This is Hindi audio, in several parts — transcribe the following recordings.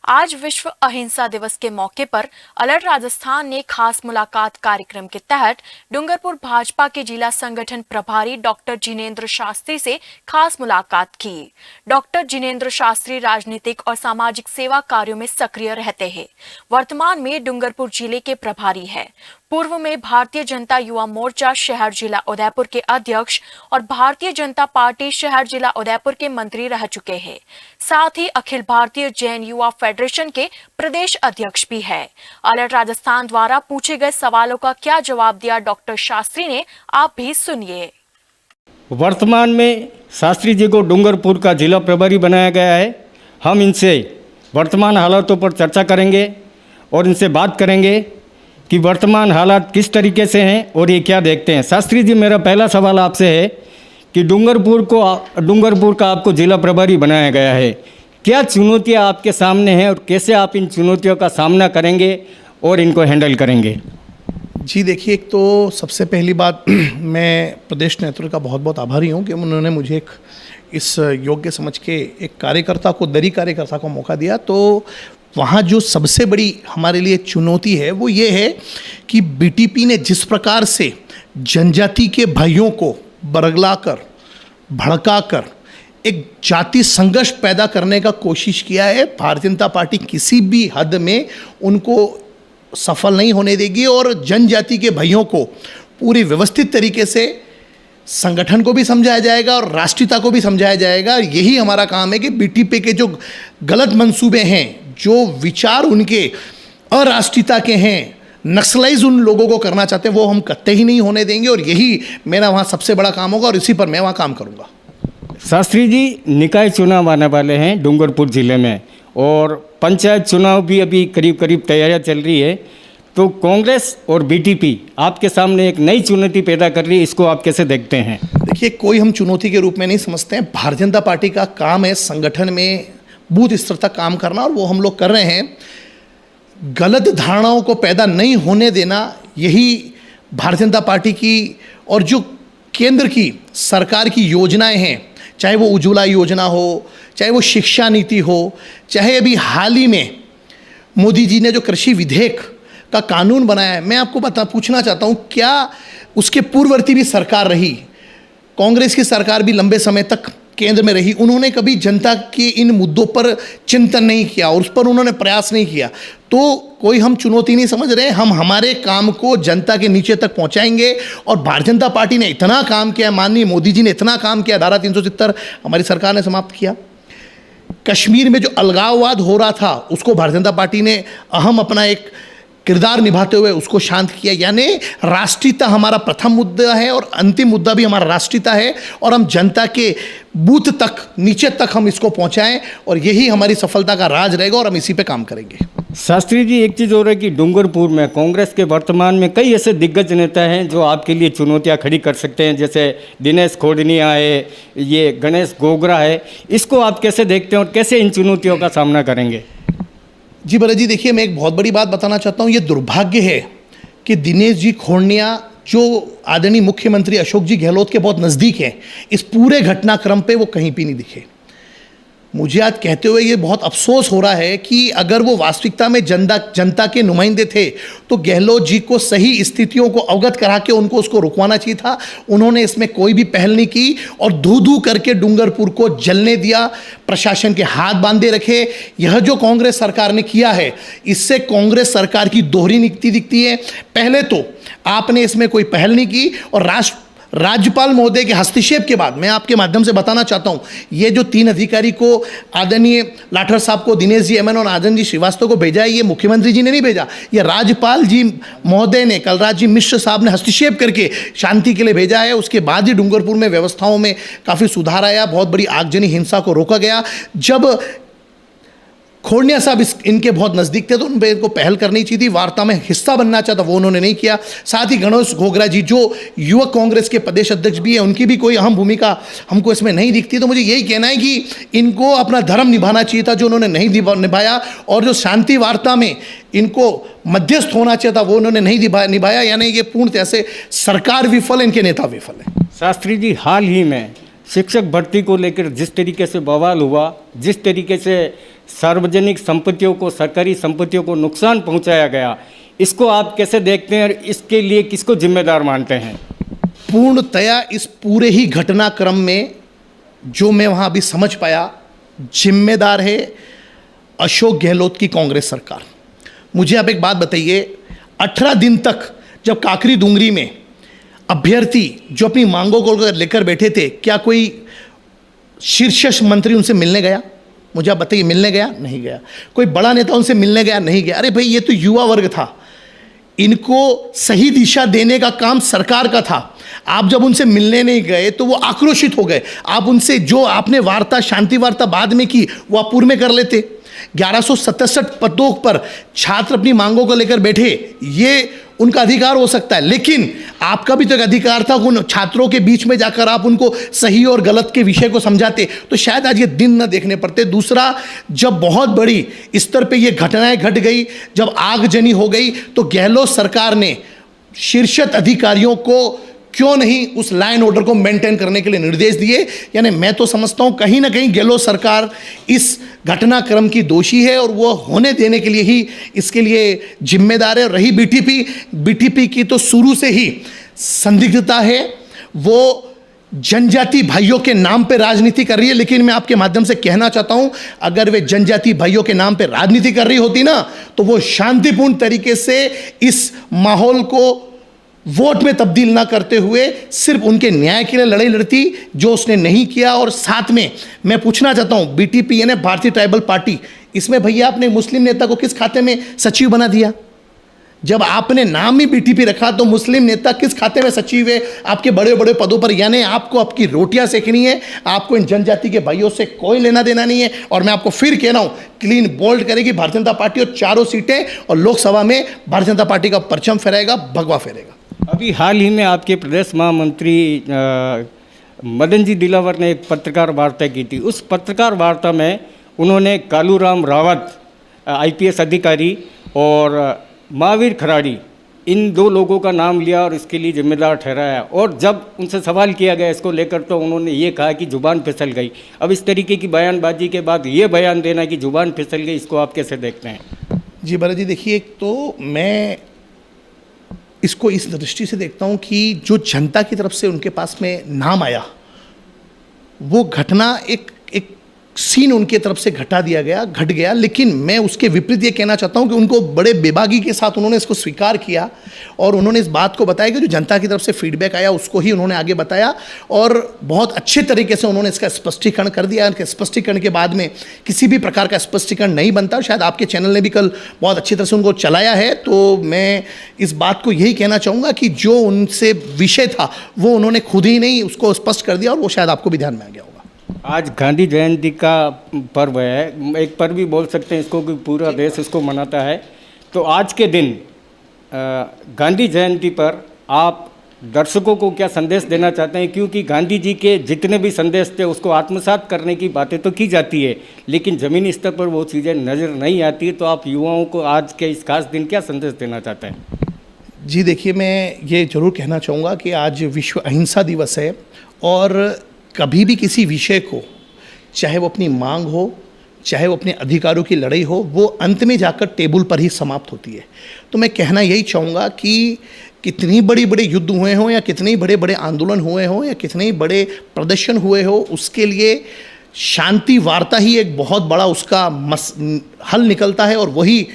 आज विश्व अहिंसा दिवस के मौके पर अलर्ट राजस्थान ने खास मुलाकात कार्यक्रम के तहत डूंगरपुर भाजपा के जिला संगठन प्रभारी डॉक्टर जिनेंद्र शास्त्री से खास मुलाकात की। डॉक्टर जिनेंद्र शास्त्री राजनीतिक और सामाजिक सेवा कार्यों में सक्रिय रहते हैं। वर्तमान में डूंगरपुर जिले के प्रभारी है। पूर्व में भारतीय जनता युवा मोर्चा शहर जिला उदयपुर के अध्यक्ष और भारतीय जनता पार्टी शहर जिला उदयपुर के मंत्री रह चुके हैं। साथ ही अखिल भारतीय जैन युवा फेडरेशन के प्रदेश अध्यक्ष भी है। अलर्ट राजस्थान द्वारा पूछे गए सवालों का क्या जवाब दिया डॉक्टर शास्त्री ने, आप भी सुनिए। वर्तमान में शास्त्री जी को डूंगरपुर का जिला प्रभारी बनाया गया है। हम इनसे वर्तमान हालातों पर चर्चा करेंगे और इनसे बात करेंगे कि वर्तमान हालात किस तरीके से हैं और ये क्या देखते हैं। शास्त्री जी, मेरा पहला सवाल आपसे है कि डूंगरपुर का आपको जिला प्रभारी बनाया गया है। क्या चुनौतियां आपके सामने हैं और कैसे आप इन चुनौतियों का सामना करेंगे और इनको हैंडल करेंगे? जी देखिए, एक तो सबसे पहली बात मैं प्रदेश नेतृत्व का बहुत बहुत आभारी हूँ कि उन्होंने मुझे इस योग्य समझ के एक दरी कार्यकर्ता को मौका दिया। तो वहाँ जो सबसे बड़ी हमारे लिए चुनौती है वो ये है कि बीटीपी ने जिस प्रकार से जनजाति के भाइयों को बरगलाकर भड़काकर एक जाति संघर्ष पैदा करने का कोशिश किया है, भारतीय जनता पार्टी किसी भी हद में उनको सफल नहीं होने देगी और जनजाति के भाइयों को पूरी व्यवस्थित तरीके से संगठन को भी समझाया जाएगा और राष्ट्रीयता को भी समझाया जाएगा। यही हमारा काम है कि बीटीपी के जो गलत मंसूबे हैं, जो विचार उनके अराष्ट्रीयता के हैं, नक्सलाइज उन लोगों को करना चाहते हैं, वो हम कतई ही नहीं होने देंगे और यही मेरा वहाँ सबसे बड़ा काम होगा और इसी पर मैं वहाँ काम करूँगा। शास्त्री जी, निकाय चुनाव आने वाले हैं डूंगरपुर ज़िले में और पंचायत चुनाव भी अभी करीब करीब तैयारियां चल रही है। तो कांग्रेस और बीटीपी आपके सामने एक नई चुनौती पैदा कर रही है, इसको आप कैसे देखते हैं? देखिए, कोई हम चुनौती के रूप में नहीं समझते हैं। भारतीय जनता पार्टी का काम है संगठन में बूथ स्तर तक काम करना और वो हम लोग कर रहे हैं। गलत धारणाओं को पैदा नहीं होने देना, यही भारतीय जनता पार्टी की और जो केंद्र की सरकार की योजनाएं हैं, चाहे वो उज्ज्वला योजना हो, चाहे वो शिक्षा नीति हो, चाहे अभी हाल ही में मोदी जी ने जो कृषि विधेयक का कानून बनाया है, मैं आपको पूछना चाहता हूँ, क्या उसके पूर्ववर्ती भी सरकार रही, कांग्रेस की सरकार भी लंबे समय तक केंद्र में रही, उन्होंने कभी जनता के इन मुद्दों पर चिंतन नहीं किया और उस पर उन्होंने प्रयास नहीं किया? तो कोई हम चुनौती नहीं समझ रहे। हम हमारे काम को जनता के नीचे तक पहुंचाएंगे और भारतीय जनता पार्टी ने इतना काम किया, माननीय मोदी जी ने इतना काम किया, धारा 370 हमारी सरकार ने समाप्त किया। कश्मीर में जो अलगाववाद हो रहा था उसको भारतीय जनता पार्टी ने अहम अपना एक किरदार निभाते हुए उसको शांत किया। यानी राष्ट्रीयता हमारा प्रथम मुद्दा है और अंतिम मुद्दा भी हमारा राष्ट्रीयता है और हम जनता के बूथ तक, नीचे तक हम इसको पहुंचाएं और यही हमारी सफलता का राज रहेगा और हम इसी पे काम करेंगे। शास्त्री जी, एक चीज़ और है कि डूंगरपुर में कांग्रेस के वर्तमान में कई ऐसे दिग्गज नेता हैं जो आपके लिए चुनौतियां खड़ी कर सकते हैं, जैसे दिनेश खोडनिया है, ये गणेश गोगरा है। इसको आप कैसे देखते हैं और कैसे इन चुनौतियों का सामना करेंगे? जी भरत जी, देखिए, मैं एक बहुत बड़ी बात बताना चाहता हूँ। ये दुर्भाग्य है कि दिनेश जी खोडनिया, जो आदरणीय मुख्यमंत्री अशोक जी गहलोत के बहुत नज़दीक हैं, इस पूरे घटनाक्रम पे वो कहीं भी नहीं दिखे। मुझे आज कहते हुए ये बहुत अफसोस हो रहा है कि अगर वो वास्तविकता में जनता के नुमाइंदे थे तो गहलोत जी को सही स्थितियों को अवगत करा के उनको उसको रुकवाना चाहिए था। उन्होंने इसमें कोई भी पहल नहीं की और धू करके डूंगरपुर को जलने दिया, प्रशासन के हाथ बांधे रखे। यह जो कांग्रेस सरकार ने किया है, इससे कांग्रेस सरकार की दोहरी नीति दिखती है। पहले तो आपने इसमें कोई पहल नहीं की और राज्यपाल महोदय के हस्तक्षेप के बाद मैं आपके माध्यम से बताना चाहता हूं, ये जो 3 अधिकारी को आदरणीय लाठर साहब को, दिनेश जी एमएन और आनंद जी श्रीवास्तव को भेजा है, ये मुख्यमंत्री जी ने नहीं भेजा, ये राज्यपाल जी महोदय ने, कलराज जी मिश्र साहब ने हस्तक्षेप करके शांति के लिए भेजा है। उसके बाद ही डूंगरपुर में व्यवस्थाओं में काफ़ी सुधार आया, बहुत बड़ी आगजनी हिंसा को रोका गया। जब खोडनिया साहब इनके बहुत नज़दीक थे तो उन पर इनको पहल करनी चाहिए थी, वार्ता में हिस्सा बनना चाहता, वो उन्होंने नहीं किया। साथ ही गणेश गोगरा जी, जो युवक कांग्रेस के प्रदेश अध्यक्ष भी है, उनकी भी कोई अहम भूमिका हमको इसमें नहीं दिखती। तो मुझे यही कहना है कि इनको अपना धर्म निभाना चाहिए था, जो उन्होंने नहीं निभाया, और जो शांति वार्ता में इनको मध्यस्थ होना चाहिए था, वो उन्होंने नहीं निभाया। यानी ये पूर्णतः से सरकार विफल, इनके नेता विफल है। शास्त्री जी, हाल ही में शिक्षक भर्ती को लेकर जिस तरीके से बवाल हुआ, जिस तरीके से सार्वजनिक संपत्तियों को, सरकारी संपत्तियों को नुकसान पहुंचाया गया, इसको आप कैसे देखते हैं और इसके लिए किसको जिम्मेदार मानते हैं? पूर्णतया इस पूरे ही घटनाक्रम में जो मैं वहाँ अभी समझ पाया, जिम्मेदार है अशोक गहलोत की कांग्रेस सरकार। मुझे आप एक बात बताइए, 18 दिन तक जब काकरी डूंगरी में अभ्यर्थी जो अपनी मांगों को लेकर बैठे थे, क्या कोई शीर्ष मंत्री उनसे मिलने गया? मुझे आप बताइए, मिलने गया? नहीं गया। कोई बड़ा नेता उनसे मिलने गया? नहीं गया। अरे भाई, ये तो युवा वर्ग था, इनको सही दिशा देने का काम सरकार का था। आप जब उनसे मिलने नहीं गए तो वो आक्रोशित हो गए। आप उनसे जो आपने वार्ता, शांति वार्ता बाद में की, वो आप पूर्व में कर लेते। 1167 पदों पर छात्र अपनी मांगों को लेकर बैठे, ये उनका अधिकार हो सकता है, लेकिन आपका भी तो एक अधिकार था उन छात्रों के बीच में जाकर आप उनको सही और गलत के विषय को समझाते, तो शायद आज ये दिन न देखने पड़ते। दूसरा, जब बहुत बड़ी स्तर पे ये घटनाएं घट गई, जब आगजनी हो गई, तो गहलोत सरकार ने शीर्ष अधिकारियों को क्यों नहीं उस लाइन ऑर्डर को मेंटेन करने के लिए निर्देश दिए। यानी मैं तो समझता हूं कहीं ना कहीं गहलोत सरकार इस घटनाक्रम की दोषी है और वो होने देने के लिए ही इसके लिए जिम्मेदार है। रही बीटीपी की तो शुरू से ही संदिग्धता है, वो जनजाति भाइयों के नाम पे राजनीति कर रही है। लेकिन मैं आपके माध्यम से कहना चाहता हूं, अगर वे जनजाति भाइयों के नाम पे राजनीति कर रही होती ना, तो वो शांतिपूर्ण तरीके से इस माहौल को वोट में तब्दील ना करते हुए सिर्फ उनके न्याय के लिए लड़ाई लड़ती, जो उसने नहीं किया। और साथ में मैं पूछना चाहता हूं, बीटीपी यानी भारतीय ट्राइबल पार्टी, इसमें भैया आपने मुस्लिम नेता को किस खाते में सचिव बना दिया? जब आपने नाम ही बीटीपी रखा तो मुस्लिम नेता किस खाते में सचिव है आपके बड़े बड़े पदों पर? यानी आपको आपकी रोटियां सेकनी है, आपको इन जनजाति के भाइयों से कोई लेना देना नहीं है। और मैं आपको फिर कह रहा हूं, क्लीन बोल्ड करेगी भारतीय जनता पार्टी और 4 सीटें, और लोकसभा में भारतीय जनता पार्टी का परचम फहराएगा, भगवा फहरेगा। अभी हाल ही में आपके प्रदेश महामंत्री मदन जी दिलावर ने एक पत्रकार वार्ता की थी। उस पत्रकार वार्ता में उन्होंने कालूराम रावत IPS अधिकारी और महावीर खराड़ी, इन 2 लोगों का नाम लिया और इसके लिए जिम्मेदार ठहराया। और जब उनसे सवाल किया गया इसको लेकर, तो उन्होंने ये कहा कि जुबान फिसल गई। अब इस तरीके की बयानबाजी के बाद ये बयान देना कि जुबान फिसल गई, इसको आप कैसे देखते हैं? जी भरत जी, देखिए, एक तो मैं इसको इस दृष्टि से देखता हूं कि जो जनता की तरफ से उनके पास में नाम आया, वो घटना एक सीन उनके तरफ से घट गया। लेकिन मैं उसके विपरीत ये कहना चाहता हूं कि उनको बड़े बेबागी के साथ उन्होंने इसको स्वीकार किया और उन्होंने इस बात को बताया कि जो जनता की तरफ से फीडबैक आया उसको ही उन्होंने आगे बताया, और बहुत अच्छे तरीके से उन्होंने इसका स्पष्टीकरण कर दिया। उनके स्पष्टीकरण के बाद में किसी भी प्रकार का स्पष्टीकरण नहीं बनता। शायद आपके चैनल ने भी कल बहुत अच्छी तरह से उनको चलाया है। तो मैं इस बात को यही कहना चाहूँगा कि जो उनसे विषय था वो उन्होंने खुद ही नहीं उसको स्पष्ट कर दिया, और वो शायद आपको भी ध्यान में आ गया होगा। आज गांधी जयंती का पर्व है, एक पर्व भी बोल सकते हैं इसको कि पूरा देश इसको मनाता है। तो आज के दिन गांधी जयंती पर आप दर्शकों को क्या संदेश देना चाहते हैं? क्योंकि गांधी जी के जितने भी संदेश थे उसको आत्मसात करने की बातें तो की जाती है, लेकिन ज़मीनी स्तर पर वो चीज़ें नज़र नहीं आती। तो आप युवाओं को आज के इस खास दिन क्या संदेश देना चाहते हैं? जी देखिए, मैं ये ज़रूर कहना चाहूँगा कि आज विश्व अहिंसा दिवस है, और कभी भी किसी विषय को, चाहे वो अपनी मांग हो, चाहे वो अपने अधिकारों की लड़ाई हो, वो अंत में जाकर टेबल पर ही समाप्त होती है। तो मैं कहना यही चाहूँगा कि कितनी बड़े युद्ध हुए हों, या कितने बड़े आंदोलन हुए हों, या कितने बड़े प्रदर्शन हुए हो, उसके लिए शांति वार्ता ही एक बहुत बड़ा उसका हल निकलता है, और वही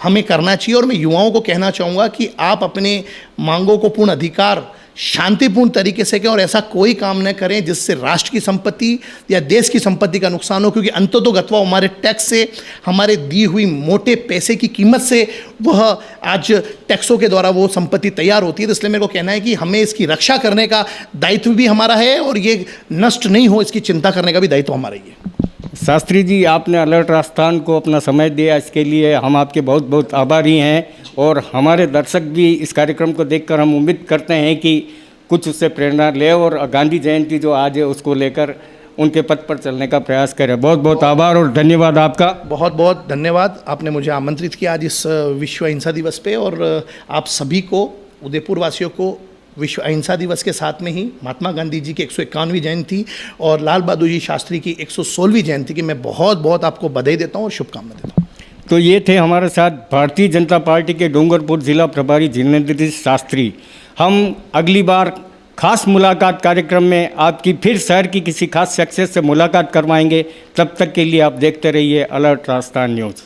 हमें करना चाहिए। और मैं युवाओं को कहना चाहूँगा कि आप अपने मांगों को पूर्ण अधिकार शांतिपूर्ण तरीके से करें, और ऐसा कोई काम न करें जिससे राष्ट्र की संपत्ति या देश की संपत्ति का नुकसान हो। क्योंकि अंततोगत्वा हमारे टैक्स से, हमारे दी हुई मोटे पैसे की कीमत से वह आज टैक्सों के द्वारा वो संपत्ति तैयार होती है। तो इसलिए मेरे को कहना है कि हमें इसकी रक्षा करने का दायित्व भी हमारा है, और ये नष्ट नहीं हो इसकी चिंता करने का भी दायित्व हमारा ही है। शास्त्री जी, आपने अलर्ट राजस्थान को अपना समय दिया, इसके लिए हम आपके बहुत बहुत आभारी हैं। और हमारे दर्शक भी इस कार्यक्रम को देखकर हम उम्मीद करते हैं कि कुछ उससे प्रेरणा ले और गांधी जयंती जो आज है उसको लेकर उनके पथ पर चलने का प्रयास करें। बहुत बहुत आभार और धन्यवाद आपका। बहुत बहुत धन्यवाद, आपने मुझे आमंत्रित किया आज इस विश्व अहिंसा दिवस पे, और आप सभी को, उदयपुर वासियों को विश्व अहिंसा दिवस के साथ में ही महात्मा गांधी जी की 151वीं जयंती और लाल बहादुर जी शास्त्री की 116वीं जयंती की मैं बहुत बहुत आपको बधाई देता हूँ और शुभकामनाएं देता हूँ। तो ये थे हमारे साथ भारतीय जनता पार्टी के डूंगरपुर जिला प्रभारी जिनेंद्र शास्त्री। हम अगली बार खास मुलाकात कार्यक्रम में आपकी फिर शहर की किसी खास शख्सियत से मुलाकात करवाएंगे। तब तक के लिए आप देखते रहिए अलर्ट राजस्थान न्यूज़।